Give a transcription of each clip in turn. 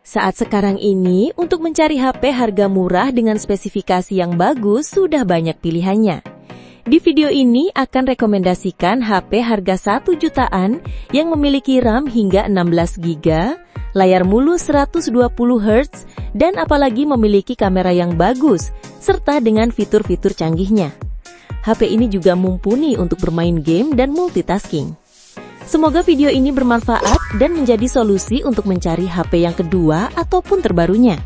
Saat sekarang ini, untuk mencari HP harga murah dengan spesifikasi yang bagus, sudah banyak pilihannya. Di video ini akan rekomendasikan HP harga 1 jutaan yang memiliki RAM hingga 16 GB, layar mulus 120 Hz, dan apalagi memiliki kamera yang bagus, serta dengan fitur-fitur canggihnya. HP ini juga mumpuni untuk bermain game dan multitasking. Semoga video ini bermanfaat dan menjadi solusi untuk mencari HP yang kedua ataupun terbarunya.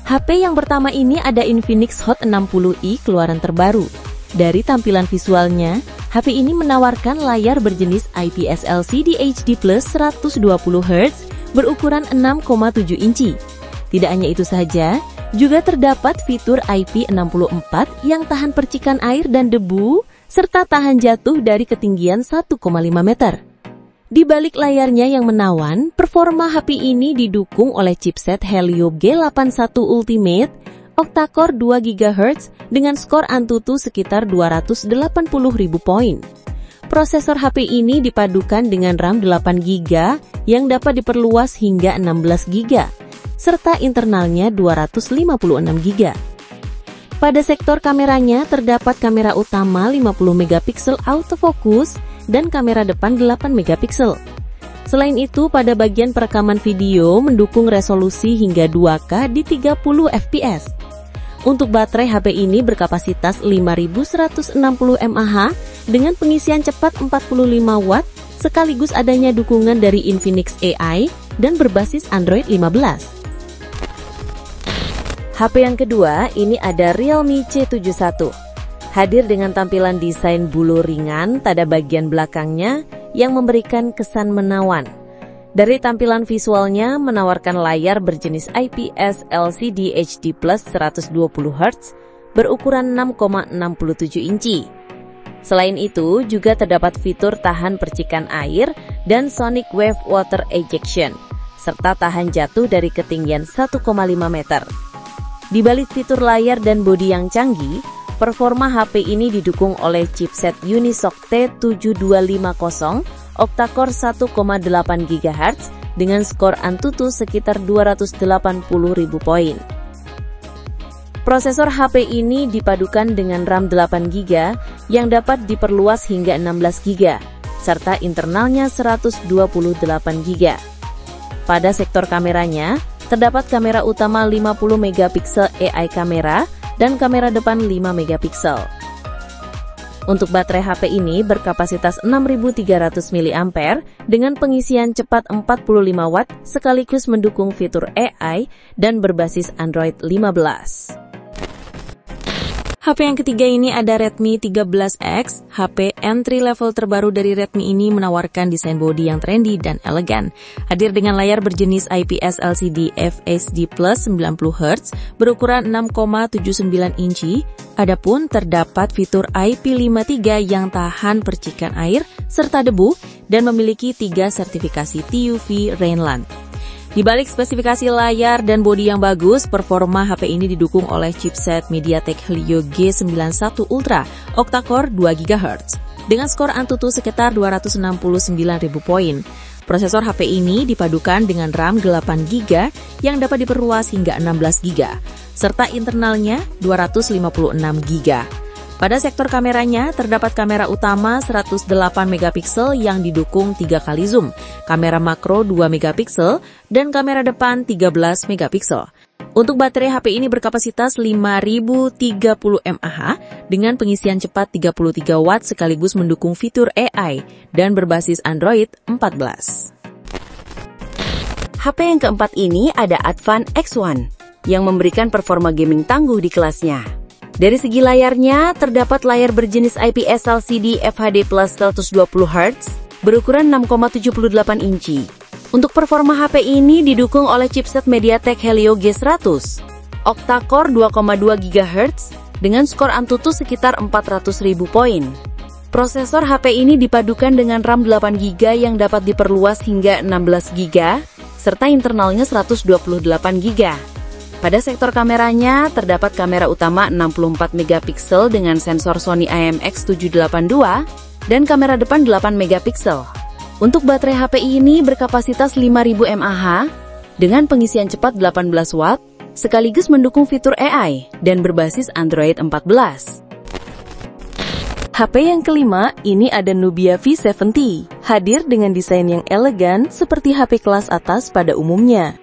HP yang pertama ini ada Infinix Hot 60i keluaran terbaru. Dari tampilan visualnya, HP ini menawarkan layar berjenis IPS LCD HD+ 120 Hz berukuran 6,7 inci. Tidak hanya itu saja, juga terdapat fitur IP64 yang tahan percikan air dan debu, serta tahan jatuh dari ketinggian 1,5 meter. Di balik layarnya yang menawan, performa HP ini didukung oleh chipset Helio G81 Ultimate, octa-core 2 GHz dengan skor Antutu sekitar 280.000 poin. Prosesor HP ini dipadukan dengan RAM 8 GB yang dapat diperluas hingga 16 GB. Serta internalnya 256 GB. Pada sektor kameranya terdapat kamera utama 50 megapiksel autofocus dan kamera depan 8 megapiksel. Selain itu, pada bagian perekaman video mendukung resolusi hingga 2K di 30 fps. Untuk baterai HP ini berkapasitas 5160 mAh dengan pengisian cepat 45 Watt sekaligus adanya dukungan dari Infinix AI dan berbasis Android 15. HP yang kedua, ini ada Realme C71. Hadir dengan tampilan desain bulu ringan pada bagian belakangnya yang memberikan kesan menawan. Dari tampilan visualnya menawarkan layar berjenis IPS LCD HD+ 120 Hz berukuran 6,67 inci. Selain itu, juga terdapat fitur tahan percikan air dan Sonic Wave Water Ejection, serta tahan jatuh dari ketinggian 1,5 meter. Di balik fitur layar dan bodi yang canggih, performa HP ini didukung oleh chipset Unisoc T7250 octa-core 1,8 GHz dengan skor Antutu sekitar 280.000 poin. Prosesor HP ini dipadukan dengan RAM 8 GB yang dapat diperluas hingga 16 GB, serta internalnya 128 GB. Pada sektor kameranya, terdapat kamera utama 50 megapiksel AI kamera dan kamera depan 5 megapiksel. Untuk baterai HP ini berkapasitas 6300 mAh dengan pengisian cepat 45 Watt sekaligus mendukung fitur AI dan berbasis Android 15. HP yang ketiga ini ada Redmi 13X. HP entry level terbaru dari Redmi ini menawarkan desain bodi yang trendy dan elegan. Hadir dengan layar berjenis IPS LCD FHD+ 90 Hz berukuran 6,79 inci. Adapun terdapat fitur IP53 yang tahan percikan air serta debu dan memiliki 3 sertifikasi TUV Rainland. Di balik spesifikasi layar dan bodi yang bagus, performa HP ini didukung oleh chipset MediaTek Helio G91 Ultra octa-core 2 GHz dengan skor Antutu sekitar 269.000 poin. Prosesor HP ini dipadukan dengan RAM 8 GB yang dapat diperluas hingga 16 GB serta internalnya 256 GB. Pada sektor kameranya, terdapat kamera utama 108 megapiksel yang didukung 3 kali zoom, kamera makro 2 megapiksel, dan kamera depan 13 megapiksel. Untuk baterai HP ini berkapasitas 5030 mAh dengan pengisian cepat 33 Watt sekaligus mendukung fitur AI dan berbasis Android 14. HP yang keempat ini ada Advan X1 yang memberikan performa gaming tangguh di kelasnya. Dari segi layarnya, terdapat layar berjenis IPS LCD FHD+ 120 Hz berukuran 6,78 inci. Untuk performa HP ini didukung oleh chipset MediaTek Helio G100, octa-core 2,2 GHz dengan skor Antutu sekitar 400.000 poin. Prosesor HP ini dipadukan dengan RAM 8 GB yang dapat diperluas hingga 16 GB, serta internalnya 128 GB. Pada sektor kameranya, terdapat kamera utama 64 megapiksel dengan sensor Sony IMX782, dan kamera depan 8 megapiksel. Untuk baterai HP ini berkapasitas 5000 mAh dengan pengisian cepat 18 watt, sekaligus mendukung fitur AI dan berbasis Android 14. HP yang kelima, ini ada Nubia V70, hadir dengan desain yang elegan seperti HP kelas atas pada umumnya.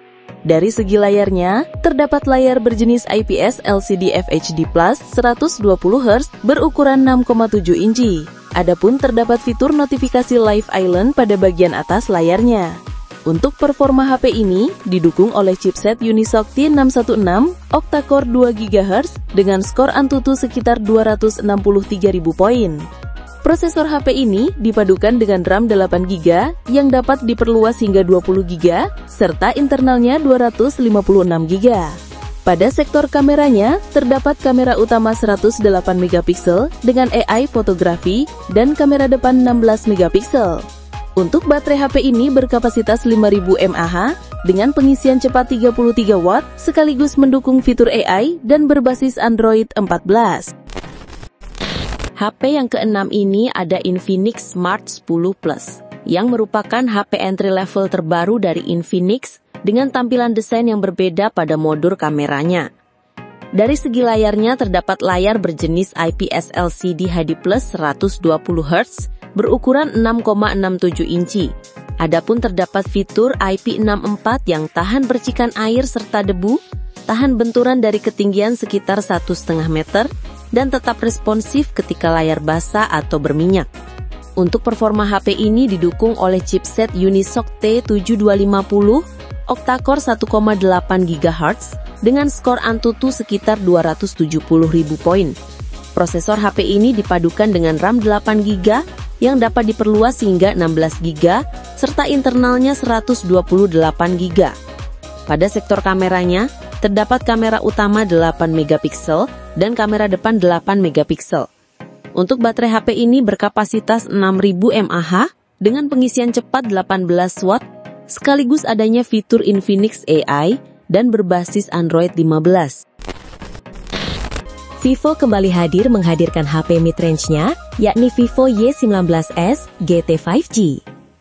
Dari segi layarnya, terdapat layar berjenis IPS LCD FHD Plus 120Hz berukuran 6,7 inci. Adapun terdapat fitur notifikasi Live Island pada bagian atas layarnya. Untuk performa HP ini didukung oleh chipset Unisoc T616 octa-core 2 GHz dengan skor Antutu sekitar 263.000 poin. Prosesor HP ini dipadukan dengan RAM 8GB yang dapat diperluas hingga 20GB serta internalnya 256GB. Pada sektor kameranya, terdapat kamera utama 108MP dengan AI fotografi dan kamera depan 16MP. Untuk baterai HP ini berkapasitas 5000 mAh dengan pengisian cepat 33 watt sekaligus mendukung fitur AI dan berbasis Android 14. HP yang keenam ini ada Infinix Smart 10 Plus, yang merupakan HP entry level terbaru dari Infinix dengan tampilan desain yang berbeda pada modul kameranya. Dari segi layarnya terdapat layar berjenis IPS LCD HD Plus 120Hz berukuran 6,67 inci. Adapun terdapat fitur IP64 yang tahan percikan air serta debu, tahan benturan dari ketinggian sekitar 1,5 meter, dan tetap responsif ketika layar basah atau berminyak. Untuk performa HP ini didukung oleh chipset Unisoc T7250 octa-core 1,8 GHz dengan skor Antutu sekitar 270.000 poin. Prosesor HP ini dipadukan dengan RAM 8GB yang dapat diperluas hingga 16GB serta internalnya 128GB. Pada sektor kameranya, terdapat kamera utama 8MP dan kamera depan 8MP. Untuk baterai HP ini berkapasitas 6000 mAh dengan pengisian cepat 18 watt, sekaligus adanya fitur Infinix AI dan berbasis Android 15. Vivo kembali hadir menghadirkan HP mid-range-nya, yakni Vivo Y19s GT 5G.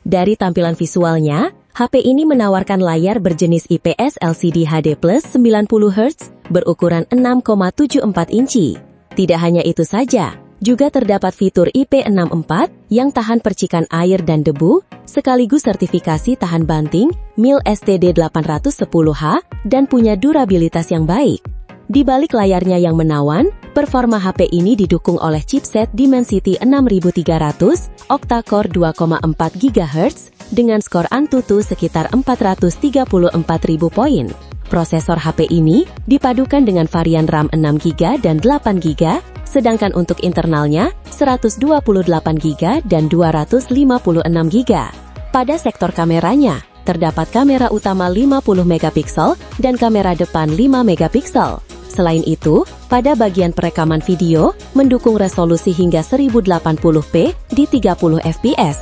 Dari tampilan visualnya, HP ini menawarkan layar berjenis IPS LCD HD Plus 90Hz berukuran 6,74 inci. Tidak hanya itu saja, juga terdapat fitur IP64 yang tahan percikan air dan debu, sekaligus sertifikasi tahan banting MIL STD 810H dan punya durabilitas yang baik. Di balik layarnya yang menawan, performa HP ini didukung oleh chipset Dimensity 6300 octa-core 2,4 GHz dengan skor Antutu sekitar 434.000 poin. Prosesor HP ini dipadukan dengan varian RAM 6GB dan 8GB, sedangkan untuk internalnya 128GB dan 256GB. Pada sektor kameranya, terdapat kamera utama 50MP dan kamera depan 5MP. Selain itu, pada bagian perekaman video, mendukung resolusi hingga 1080p di 30 fps.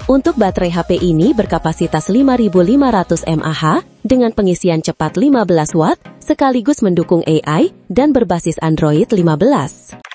Untuk baterai HP ini berkapasitas 5500 mAh dengan pengisian cepat 15 watt, sekaligus mendukung AI dan berbasis Android 15.